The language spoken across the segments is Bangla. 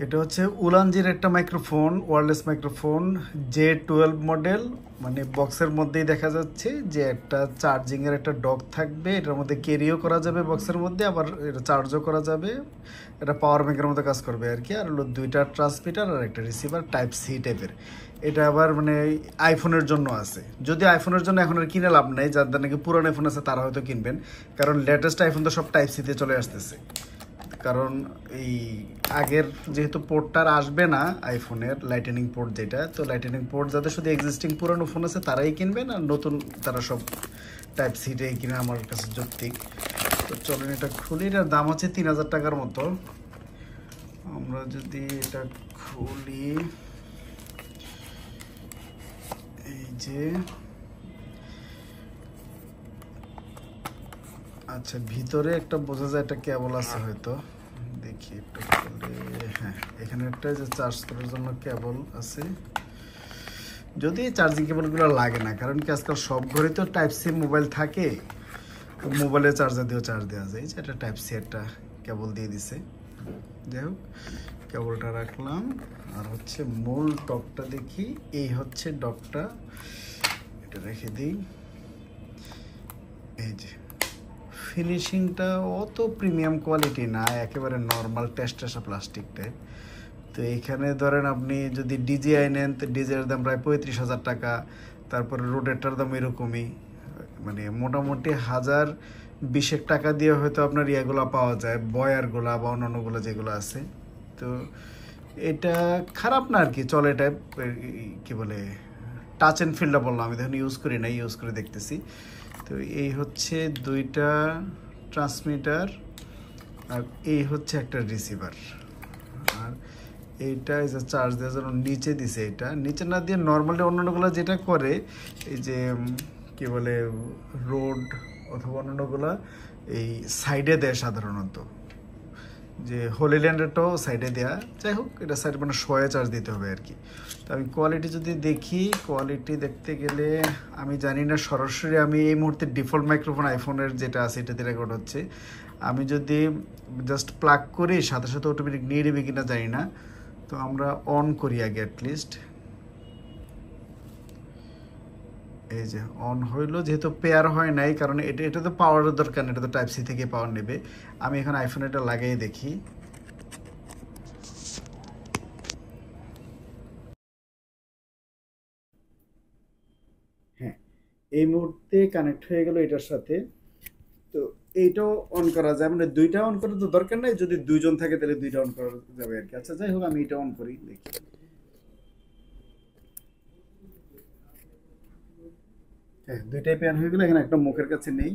এটা হচ্ছে উলানজির একটা microphone, wireless microphone J12 model. মানে বক্সের মধ্যেই দেখা যাচ্ছে যে একটা চার্জিংয়ের একটা ডক থাকবে, এটার মধ্যে ক্যারিও করা যাবে বক্সের মধ্যে, আবার এটা চার্জও করা যাবে। এটা পাওয়ার ব্যাংকের মতো কাজ করবে আর কি। আর হলো দুইটা ট্রান্সমিটার আর একটা রিসিভার টাইপ সি টাইপের। এটা আবার মানে আইফোনের জন্য আছে। যদি আইফোনের জন্য এখন আর কিনে লাভ নেই, যাদের নাকি পুরানো আইফোন আছে তারা হয়তো কিনবেন, কারণ লেটেস্ট আইফোন তো সব টাইপ সিতে চলে আসতেছে। কারণ এই আগের যেহেতু পোর্টটা আসবে না আইফোনের, লাইটেনিং পোর্ট যেটা, তো লাইটেনিং পোর্ট যাদের শুধু এক্সিস্টিং পুরানো ফোন আছে তারাই কিনবেন, আর নতুন তারা সব টাইপ সিটাই কিনে আমার কাছে যৌক্তিক। তো চলেন এটা খুলি। এটার দাম হচ্ছে 3000 টাকার মতো। আমরা যদি এটা খুলি, এই যে আচ্ছা ভিতরে একটা বোঝা যায় একটা কেবল আছে হয়তো, দেখি একটু খুলে। হ্যাঁ, এখানে একটা যে চার্জ করার জন্য কেবল আছে, যদি চার্জিং কেবলগুলো লাগে না, কারণ কি আজকাল সব ঘরে তো টাইপ সি মোবাইল থাকে, মোবাইলে চার্জার দিয়েও চার্জ দেওয়া যায়। যে এটা টাইপ সি একটা কেবল দিয়ে দিছে। যাই হোক, কেবলটা রাখলাম। আর হচ্ছে মূল ডকটা দেখি, এই হচ্ছে ডকটা, এটা রেখে দিই। এই যে ফিনিশিংটা অত প্রিমিয়াম কোয়ালিটি না, একেবারে নর্মাল টেস্ট আসা প্লাস্টিক টাইপ। তো এইখানে ধরেন আপনি যদি ডিজিআই নেন, তো ডিজিআইয়ের দাম প্রায় 35,000 টাকা। তারপরে রোডেটার দাম এরকমই, মানে মোটামুটি 1020 টাকা দিয়ে হয়তো আপনার ইয়েগুলো পাওয়া যায়, বয়ারগুলা বা অন্যান্যগুলো যেগুলো আছে। তো এটা খারাপ না আর কি, চলে। টাইপ কি বলে, টাচ অ্যান্ড ফিলটা বললাম, আমি দেখুন ইউজ করি না, ইউজ করে দেখতেছি। তো এই হচ্ছে দুইটা ট্রান্সমিটার, আর এই হচ্ছে একটা রিসিভার। আর এইটা এই যে চার্জ দেওয়ার জন্য নিচে দিছে, এটা নিচে না দিয়ে নর্মালি অন্যান্যগুলো যেটা করে, এই যে কি বলে রোড অথবা অন্যান্যগুলো এই সাইডে দেয় সাধারণত, যে হোলি ল্যান্ডেরটাও সাইডে দেওয়া। যাই হোক, এটা সাইডে মানে শোয়ে চার্জ দিতে হবে আর কি। তো আমি কোয়ালিটি যদি দেখি, কোয়ালিটি দেখতে গেলে আমি জানি না সরাসরি, আমি এই মুহূর্তে ডিফল্ট মাইক্রোফোন আইফোনের যেটা আছে এটাতে রেকর্ড হচ্ছে। আমি যদি জাস্ট প্লাগ করি, সাথে সাথে অটোমেটিক নিয়ে নেবে কিনা জানি না। তো আমরা অন করি আগে অ্যাটলিস্ট। এই যে অন হইলো, যেহেতু পেয়ার হয় নাই, কারণ এটা তো পাওয়ারের দরকার নেই, এটা তো টাইপ সি থেকে পাওয়ার নেবে। আমি এখন আইফোন এটা লাগিয়ে দেখি। হ্যাঁ, এই মুহূর্তে কানেক্ট হয়ে গেল এটার সাথে। তো এইটাও অন করা যায়, মানে দুইটা অন করার তো দরকার নাই, যদি দুইজন থাকে তাহলে দুইটা অন করা যাবে আর কি। আচ্ছা যাই হোক, আমি এটা অন করি দেখি। হ্যাঁ, দুইটাই পেয়ার হয়ে গেল। এখানে একটা মুখের কাছে নেই।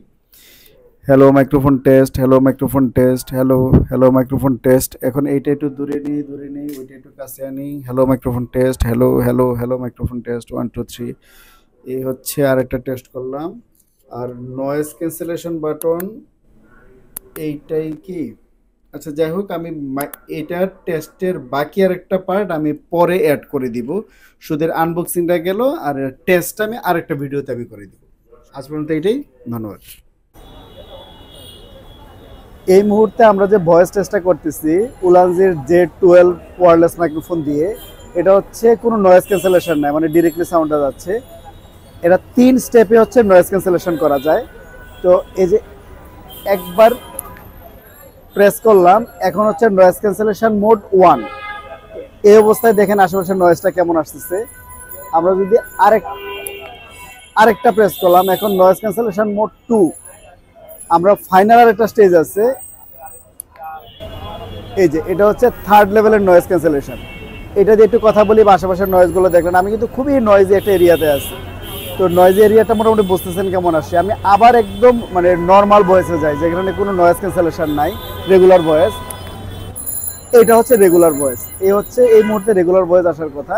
Hello microphone test, hello microphone test, hello hello microphone test. এখন এইটা একটু দূরে নেই, ওইটা একটু কাছে আনি। Hello microphone test, hello hello hello microphone test, 1 2 3। এই হচ্ছে আর একটা টেস্ট করলাম। আর নয়েজ ক্যান্সেলেশন বাটন এইটাই কি? আচ্ছা যাই হোক, আমি এটার টেস্টের বাকি আর একটা পার্ট আমি পরে অ্যাড করে দিব। শুধু আনবক্সিংটা গেল, আর টেস্টটা আমি আরেকটা ভিডিওতে আমি করে দিব। আজ পর্যন্ত এইটাই, ধন্যবাদ। এই মুহূর্তে আমরা যে ভয়েস টেস্টটা করতেছি উলানজির J12 ওয়্যারলেস মাইক্রোফোন দিয়ে, এটা হচ্ছে কোনো নয়েজ ক্যান্সেলেশন নাই, মানে ডিরেক্টলি সাউন্ডটা যাচ্ছে। এটা 3 স্টেপে হচ্ছে নয়েজ ক্যান্সেলেশন করা যায়। তো এই যে একবার প্রেস করলাম, এখন হচ্ছে নয়েজ ক্যান্সেলেশন মোড 1। এই অবস্থায় দেখেন আশেপাশের নয়েজটা কেমন আসতেছে। আমরা যদি আরেকটা প্রেস করলাম, এখন নয়েজ ক্যান্সেলেশন মোড 2। আমরা ফাইনাল আরেকটা স্টেজ আছে, এই যে এটা হচ্ছে 3rd লেভেলের নয়েজ ক্যান্সেলেশন। এটা দিয়ে একটু কথা বলি, আশেপাশের নয়েজগুলো দেখলেন। আমি কিন্তু খুবই নয়েজি একটা এরিয়াতে আছি, তো নয়েজি এরিয়াটা মোটামুটি বুঝতেছেন কেমন আসছে। আমি আবার একদম মানে নর্মাল ভয়েসে যাই, যেখানে কোনো নয়েজ ক্যান্সেলেশন নাই, রেগুলার ভয়েস। এটা হচ্ছে রেগুলার ভয়েস, এই হচ্ছে এই মুহূর্তে রেগুলার ভয়েস আসার কথা।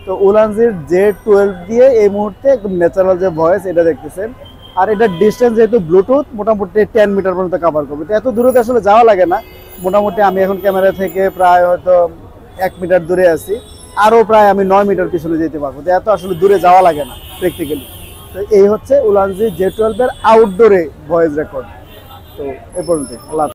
তো উলানজির J12 দিয়ে এই মুহূর্তে একদম ন্যাচারাল যে ভয়েস এটা দেখতেছেন। আর এটা ডিস্টেন্স যেহেতু ব্লুটুথ, মোটামুটি 10 মিটার পর্যন্ত কভার করবে। তো এত দূরে আসলে যাওয়া লাগে না, মোটামুটি আমি এখন ক্যামেরা থেকে প্রায় হয়তো 1 মিটার দূরে আছি, আরও প্রায় আমি 9 মিটার পিছনে যেতে পারবো। তো এত আসলে দূরে যাওয়া লাগে না প্র্যাকটিক্যালি। তো এই হচ্ছে উলানজি J12 এর আউটডোরে ভয়েস রেকর্ড। তো এ পর্যন্ত, আল্লাহ।